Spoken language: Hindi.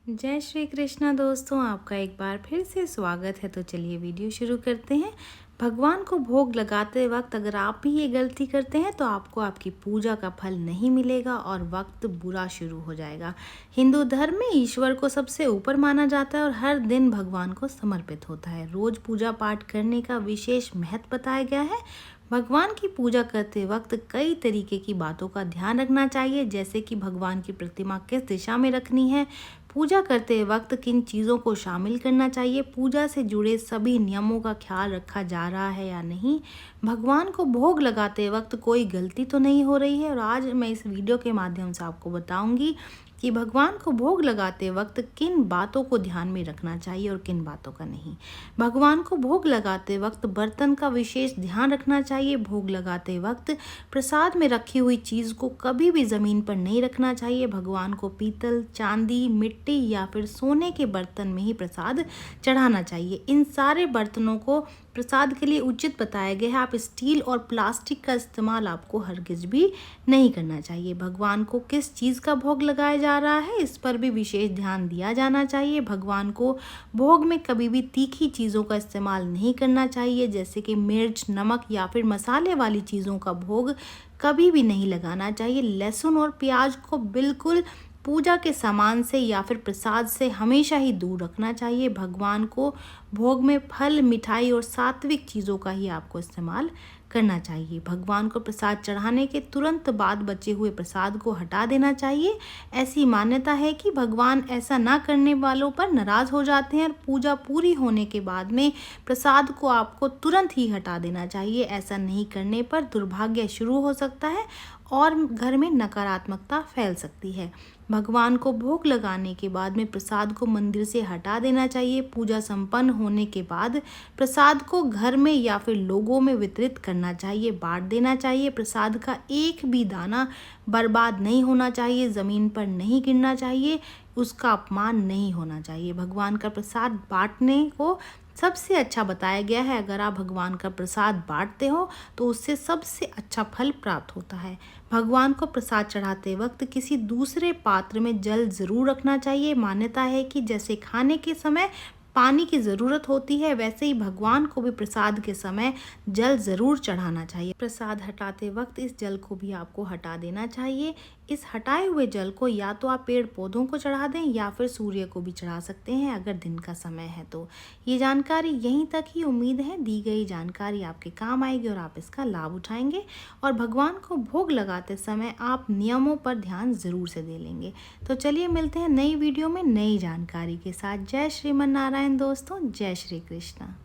जय श्री कृष्णा दोस्तों, आपका एक बार फिर से स्वागत है। तो चलिए वीडियो शुरू करते हैं। भगवान को भोग लगाते वक्त अगर आप भी ये गलती करते हैं तो आपको आपकी पूजा का फल नहीं मिलेगा और वक्त बुरा शुरू हो जाएगा। हिंदू धर्म में ईश्वर को सबसे ऊपर माना जाता है और हर दिन भगवान को समर्पित होता है। रोज पूजा पाठ करने का विशेष महत्व बताया गया है। भगवान की पूजा करते वक्त कई तरीके की बातों का ध्यान रखना चाहिए, जैसे कि भगवान की प्रतिमा किस दिशा में रखनी है, पूजा करते वक्त किन चीज़ों को शामिल करना चाहिए, पूजा से जुड़े सभी नियमों का ख्याल रखा जा रहा है या नहीं, भगवान को भोग लगाते वक्त कोई गलती तो नहीं हो रही है। और आज मैं इस वीडियो के माध्यम से आपको बताऊंगी कि भगवान को भोग लगाते वक्त किन बातों को ध्यान में रखना चाहिए और किन बातों का नहीं। भगवान को भोग लगाते वक्त बर्तन का विशेष ध्यान रखना चाहिए। भोग लगाते वक्त प्रसाद में रखी हुई चीज़ को कभी भी ज़मीन पर नहीं रखना चाहिए। भगवान को पीतल, चांदी, मिट्टी या फिर सोने के बर्तन में ही प्रसाद चढ़ाना चाहिए। इन सारे बर्तनों को प्रसाद के लिए उचित बताया गया है। आप स्टील और प्लास्टिक का इस्तेमाल आपको हरगिज भी नहीं करना चाहिए। भगवान को किस चीज़ का भोग लगाया जा रहा है, इस पर भी विशेष ध्यान दिया जाना चाहिए। भगवान को भोग में कभी भी तीखी चीज़ों का इस्तेमाल नहीं करना चाहिए, जैसे कि मिर्च, नमक या फिर मसाले वाली चीज़ों का भोग कभी भी नहीं लगाना चाहिए। लहसुन और प्याज को बिल्कुल पूजा के सामान से या फिर प्रसाद से हमेशा ही दूर रखना चाहिए। भगवान को भोग में फल, मिठाई और सात्विक चीज़ों का ही आपको इस्तेमाल करना चाहिए। भगवान को प्रसाद चढ़ाने के तुरंत बाद बचे हुए प्रसाद को हटा देना चाहिए। ऐसी मान्यता है कि भगवान ऐसा ना करने वालों पर नाराज़ हो जाते हैं और पूजा पूरी होने के बाद में प्रसाद को आपको तुरंत ही हटा देना चाहिए। ऐसा नहीं करने पर दुर्भाग्य शुरू हो सकता है और घर में नकारात्मकता फैल सकती है। भगवान को भोग लगाने के बाद में प्रसाद को मंदिर से हटा देना चाहिए। पूजा संपन्न होने के बाद प्रसाद को घर में या फिर लोगों में वितरित करना चाहिए, बांट देना चाहिए। प्रसाद का एक भी दाना बर्बाद नहीं होना चाहिए, ज़मीन पर नहीं गिरना चाहिए, उसका अपमान नहीं होना चाहिए। भगवान का प्रसाद बांटने को सबसे अच्छा बताया गया है। अगर आप भगवान का प्रसाद बांटते हो तो उससे सबसे अच्छा फल प्राप्त होता है। भगवान को प्रसाद चढ़ाते वक्त किसी दूसरे पात्र में जल ज़रूर रखना चाहिए। मान्यता है कि जैसे खाने के समय पानी की ज़रूरत होती है, वैसे ही भगवान को भी प्रसाद के समय जल ज़रूर चढ़ाना चाहिए। प्रसाद हटाते वक्त इस जल को भी आपको हटा देना चाहिए। इस हटाए हुए जल को या तो आप पेड़ पौधों को चढ़ा दें या फिर सूर्य को भी चढ़ा सकते हैं अगर दिन का समय है तो। ये जानकारी यहीं तक ही। उम्मीद है दी गई जानकारी आपके काम आएगी और आप इसका लाभ उठाएंगे और भगवान को भोग लगाते समय आप नियमों पर ध्यान ज़रूर से दे लेंगे। तो चलिए मिलते हैं नई वीडियो में नई जानकारी के साथ। जय श्रीमन नारायण दोस्तों, जय श्री कृष्णा।